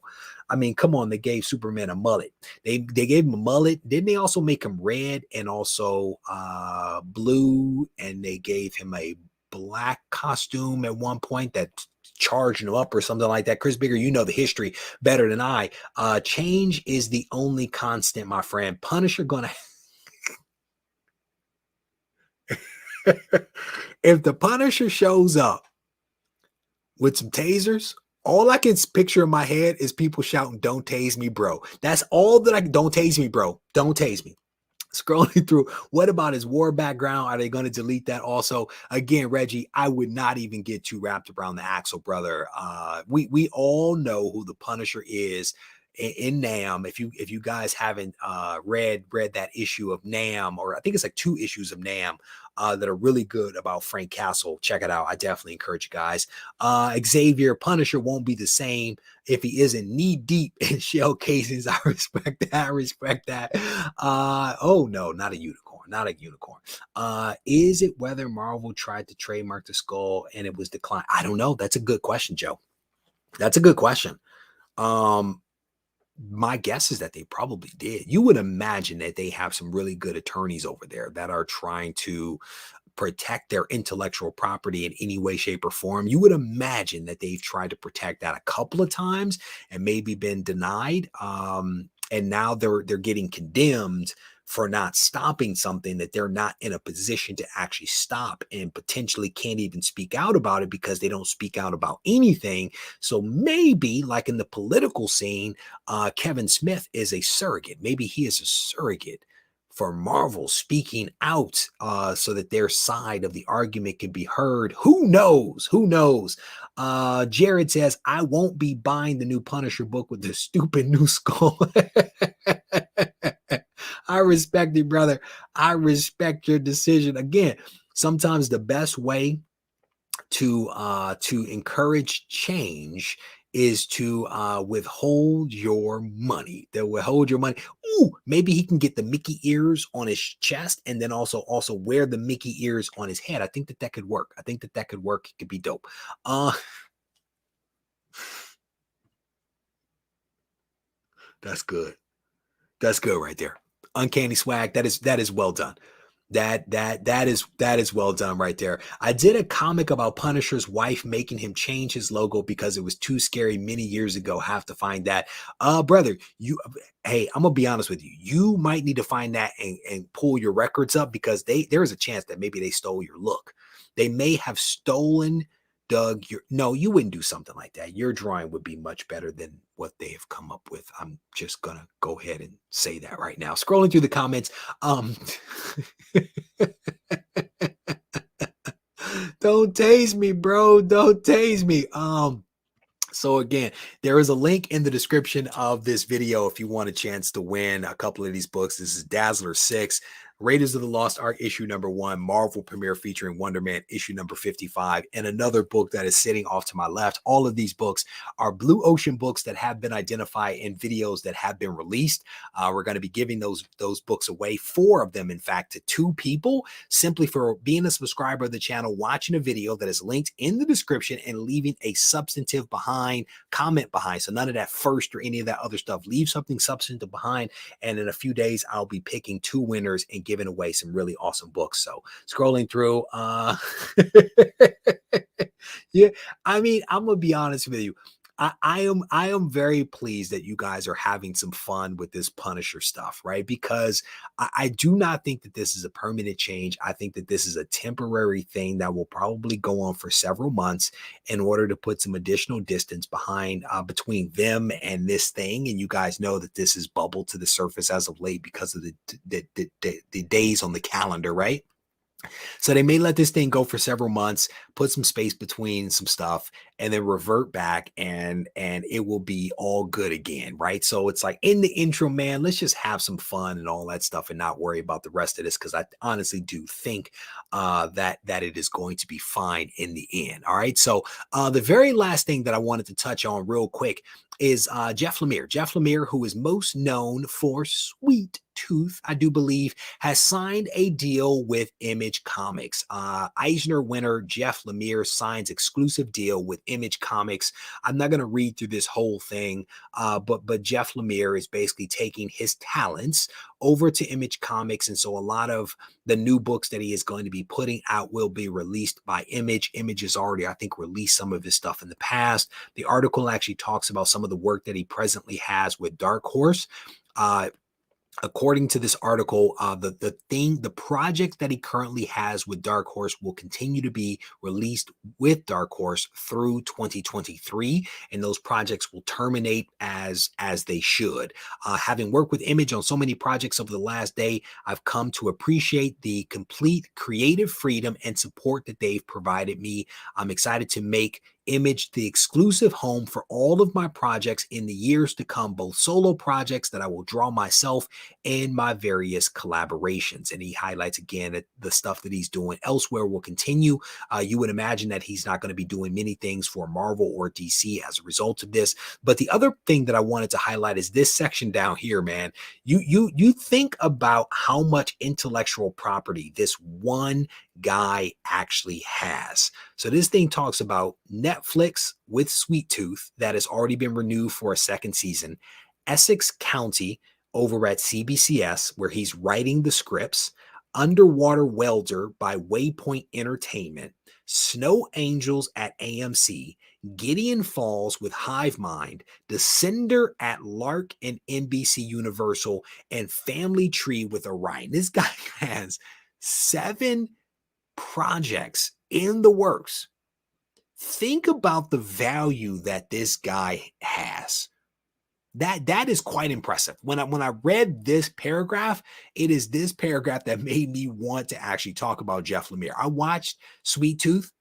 I mean, come on, they gave Superman a mullet. They gave him a mullet. Didn't they also make him red and also blue? And they gave him a black costume at one point that charged him up or something like that. Chris Bigger, you know the history better than I. Change is the only constant, my friend. Punisher gonna if the Punisher shows up with some tasers, all I can picture in my head is people shouting, "Don't tase me, bro." That's all that don't tase me, bro. Don't tase me. Scrolling through, what about his war background? Are they going to delete that also? Again, Reggie, I would not even get too wrapped around the axle, brother. We all know who the Punisher is. in Nam. If you guys haven't read that issue of Nam, or I think it's like 2 issues of Nam that are really good about Frank Castle, check it out. I definitely encourage you guys. Xavier Punisher won't be the same if he isn't knee deep in shell casings. I respect that. I respect that. Oh no, not a unicorn, not a unicorn. Is it whether Marvel tried to trademark the skull and it was declined? I don't know. That's a good question, Joe. That's a good question. My guess is that they probably did. You would imagine that they have some really good attorneys over there that are trying to protect their intellectual property in any way, shape, or form. You would imagine that they've tried to protect that a couple of times and maybe been denied. And now they're getting condemned for not stopping something that they're not in a position to actually stop, and potentially can't even speak out about it because they don't speak out about anything. So maybe, like in the political scene, Kevin Smith is a surrogate. Maybe he is a surrogate for Marvel speaking out so that their side of the argument can be heard. Who knows? Who knows? Jared says, I won't be buying the new Punisher book with the stupid new skull. I respect it, brother. I respect your decision. Again, sometimes the best way to encourage change is to withhold your money. They'll withhold your money. Ooh, maybe he can get the Mickey ears on his chest and then also wear the Mickey ears on his head. I think that could work. I think that could work. It could be dope. That's good. That's good right there. Uncanny swag. That is well done. That is well done right there. I did a comic about Punisher's wife making him change his logo because it was too scary many years ago. Have to find that. Brother, hey, I'm gonna be honest with you. You might need to find that and pull your records up, because there is a chance that maybe they stole your look. They may have stolen Doug, no, you wouldn't do something like that. Your drawing would be much better than what they have come up with. I'm just gonna go ahead and say that right now. Scrolling through the comments, don't tase me, bro. Don't tase me. So again, there is a link in the description of this video if you want a chance to win a couple of these books. This is Dazzler 6, Raiders of the Lost Ark issue number 1, Marvel premiere featuring Wonder Man issue number 55, and another book that is sitting off to my left. All of these books are Blue Ocean books that have been identified in videos that have been released. We're going to be giving those books away, 4 of them, in fact, to 2 people, simply for being a subscriber of the channel, watching a video that is linked in the description, and leaving a substantive comment behind. So none of that first or any of that other stuff. Leave something substantive behind, and in a few days I'll be picking 2 winners and giving away some really awesome books. So scrolling through, yeah, I mean, I'm gonna be honest with you. I am very pleased that you guys are having some fun with this Punisher stuff, right? Because I do not think that this is a permanent change. I think that this is a temporary thing that will probably go on for several months in order to put some additional distance behind between them and this thing. And you guys know that this has bubbled to the surface as of late because of the days on the calendar, right? So they may let this thing go for several months, put some space between some stuff, and then revert back, and it will be all good again, right? So it's like, in the intro, man, let's just have some fun and all that stuff and not worry about the rest of this, because I honestly do think that it is going to be fine in the end. All right. So the very last thing that I wanted to touch on real quick is Jeff Lemire. Jeff Lemire, who is most known for Sweet Tooth, I do believe, has signed a deal with Image Comics. Eisner winner Jeff Lemire signs exclusive deal with Image Comics. I'm not going to read through this whole thing, but Jeff Lemire is basically taking his talents over to Image Comics, and so a lot of the new books that he is going to be putting out will be released by Image. Image has already, I think, released some of his stuff in the past. The article actually talks about some of the work that he presently has with Dark Horse. According to this article, the project that he currently has with Dark Horse will continue to be released with Dark Horse through 2023, and those projects will terminate as they should. Having worked with Image on so many projects over the last day, I've come to appreciate the complete creative freedom and support that they've provided me. I'm excited to make Image the exclusive home for all of my projects in the years to come, both solo projects that I will draw myself and my various collaborations. And he highlights again that the stuff that he's doing elsewhere will continue. You would imagine that he's not going to be doing many things for Marvel or DC as a result of this. But the other thing that I wanted to highlight is this section down here, man. You think about how much intellectual property this one guy actually has. So this thing talks about Netflix with Sweet Tooth that has already been renewed for a second season, Essex County over at CBCS where he's writing the scripts, Underwater Welder by Waypoint Entertainment, Snow Angels at AMC, Gideon Falls with Hive Mind, Descender at Lark and NBC Universal, and Family Tree with Orion. This guy has 7 projects in the works. Think about the value that this guy has. That is quite impressive. When I read this paragraph, it is this paragraph that made me want to actually talk about Jeff Lemire. I watched Sweet Tooth,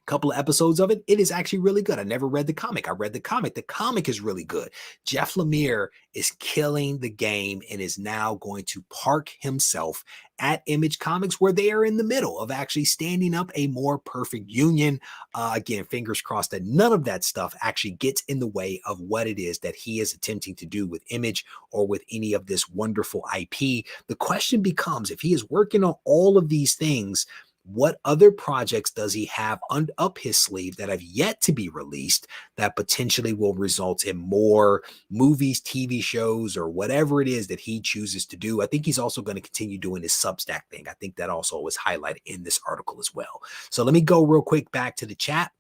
couple of episodes of it. It is actually really good. I never read the comic. I read the comic. The comic is really good. Jeff Lemire is killing the game and is now going to park himself at Image Comics where they are in the middle of actually standing up a more perfect union. Again, fingers crossed that none of that stuff actually gets in the way of what it is that he is attempting to do with Image or with any of this wonderful IP. The question becomes, if he is working on all of these things, what other projects does he have up his sleeve that have yet to be released that potentially will result in more movies, TV shows, or whatever it is that he chooses to do? I think he's also going to continue doing his Substack thing. I think that also was highlighted in this article as well. So let me go real quick back to the chat.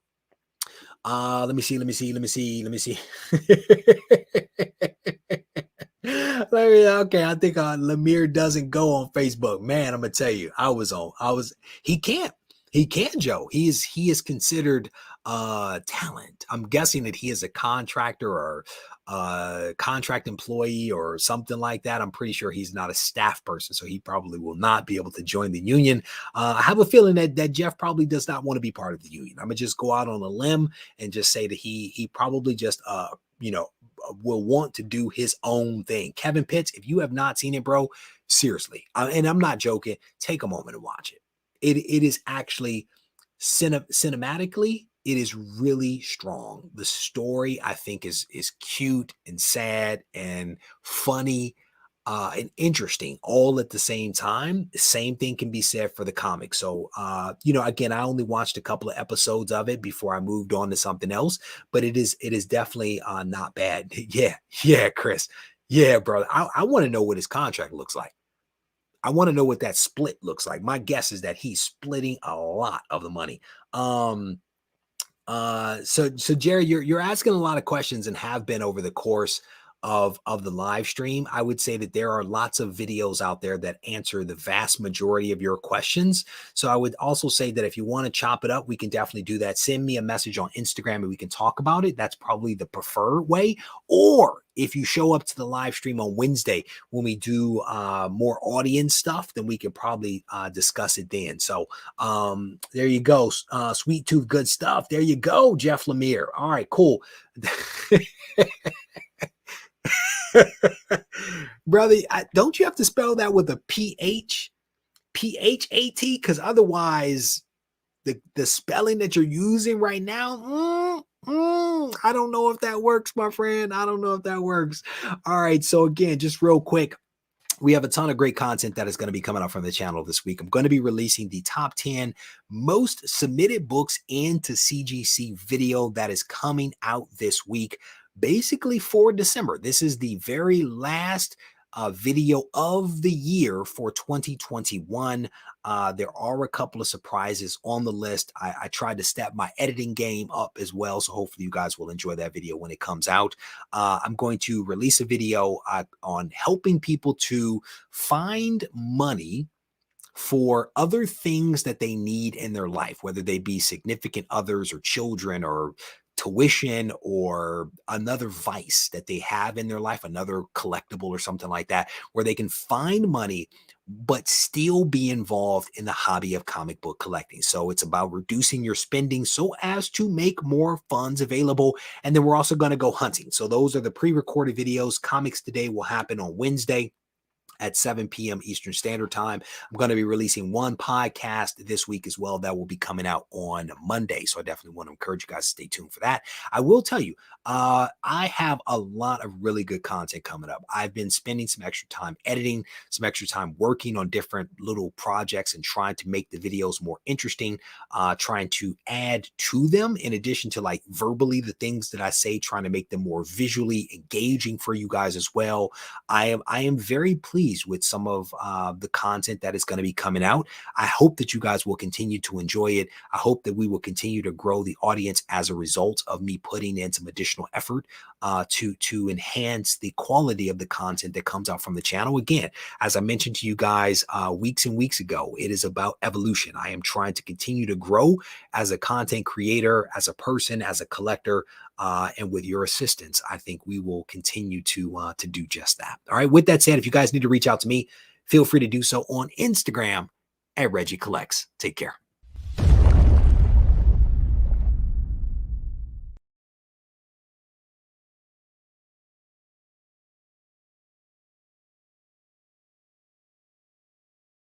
Let me see. Okay, I think Lemire doesn't go on Facebook. Man, I'm gonna tell you, he can't, Joe. He is considered talent. I'm guessing that he is a contractor or contract employee or something like that. I'm pretty sure he's not a staff person, so he probably will not be able to join the union. I have a feeling that Jeff probably does not want to be part of the union. I'm gonna just go out on a limb and just say that he probably just will want to do his own thing. Kevin Pitts, if you have not seen it, bro, seriously, and I'm not joking, take a moment and watch it. It is actually cinematically, it is really strong. The story, I think, is cute and sad and funny and interesting all at the same time. The same thing can be said for the comic. So, again, I only watched a couple of episodes of it before I moved on to something else, but it is definitely not bad. Yeah, Chris. Yeah, brother. I want to know what his contract looks like. I want to know what that split looks like. My guess is that he's splitting a lot of the money. So Jerry, you're asking a lot of questions and have been over the course of the live stream. I would say that there are lots of videos out there that answer the vast majority of your questions. So I would also say that if you want to chop it up, we can definitely do that. Send me a message on Instagram and we can talk about it. That's probably the preferred way. Or if you show up to the live stream on Wednesday when we do more audience stuff, then we can probably discuss it then. So there you go. Sweet Tooth, good stuff. There you go, Jeff Lemire. All right, cool. Brother, don't you have to spell that with a PH? PHAT? Because otherwise, the spelling that you're using right now, I don't know if that works, my friend. I don't know if that works. All right. So again, just real quick, we have a ton of great content that is going to be coming up from the channel this week. I'm going to be releasing the top 10 most submitted books into CGC video that is coming out this week, basically for December. This is the very last video of the year for 2021. There are a couple of surprises on the list. I tried to step my editing game up as well, so hopefully you guys will enjoy that video when it comes out. I'm going to release a video on helping people to find money for other things that they need in their life, whether they be significant others or children or tuition or another vice that they have in their life, another collectible or something like that, where they can find money but still be involved in the hobby of comic book collecting. So it's about reducing your spending so as to make more funds available. And then we're also going to go hunting. So those are the pre-recorded videos. Comics Today will happen on Wednesday at 7 p.m. Eastern Standard Time. I'm going to be releasing one podcast this week as well that will be coming out on Monday. So I definitely want to encourage you guys to stay tuned for that. I will tell you, I have a lot of really good content coming up. I've been spending some extra time editing, some extra time working on different little projects and trying to make the videos more interesting, trying to add to them in addition to like verbally the things that I say, trying to make them more visually engaging for you guys as well. I am very pleased with some of the content that is going to be coming out. I hope that you guys will continue to enjoy it. I hope that we will continue to grow the audience as a result of me putting in some additional effort to enhance the quality of the content that comes out from the channel. Again, as I mentioned to you guys weeks and weeks ago, it is about evolution. I am trying to continue to grow as a content creator, as a person, as a collector, and with your assistance, I think we will continue to do just that. All right. With that said, if you guys need to reach out to me, feel free to do so on Instagram at Regie Collects. Take care.